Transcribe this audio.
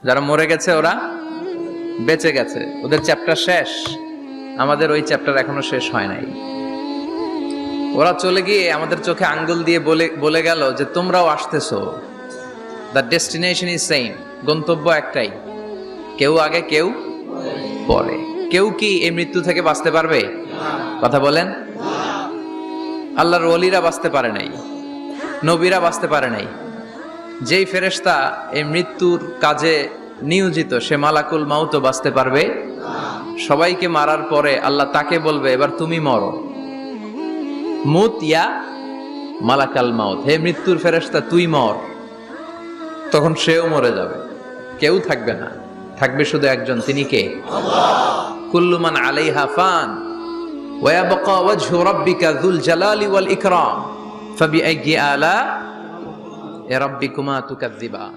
যারা মরে গেছে ওরা বেঁচে গেছে, ওদের চ্যাপ্টার শেষ। আমাদের ওই চ্যাপ্টার এখনো শেষ হয় নাই। ওরা চলে গিয়ে আমাদের চোখে আঙ্গুল দিয়ে বলে গেল যে তোমরাও আসতেছো। দ্য ডেস্টিনেশন ইজ সেম, গন্তব্য একটাই, কেউ আগে কেউ পরে। কেউ কি এই মৃত্যু থেকে বাঁচতে পারবে? কথা বলেন। আল্লাহর ওলিরা বাঁচতে পারে নাই, নবীরা বাঁচতে পারে নাই। যেই ফেরেশতা এই মৃত্যুর কাজে নিয়োজিত সে মালাকুল মাউতও বাঁচতে পারবে? সবাইকে মারার পরে আল্লাহ তাকে বলবে এবার তুমি মরো, মুত ইয়া মালাকাল মাউত, হে মৃত্যুর ফেরেশতা তুই মর। তখন সেও মরে যাবে, কেউ থাকবে না, থাকবে শুধু একজন, তিনি কে? কুল্লু মান আলাইহা ফান ওয়া ইয়াবকা ওয়াজহু রাব্বিকা যুল জালালি ওয়াল ইকরাম ফাবিআইয়ি আলা রাব্বিকুমা তুকাযযিবান।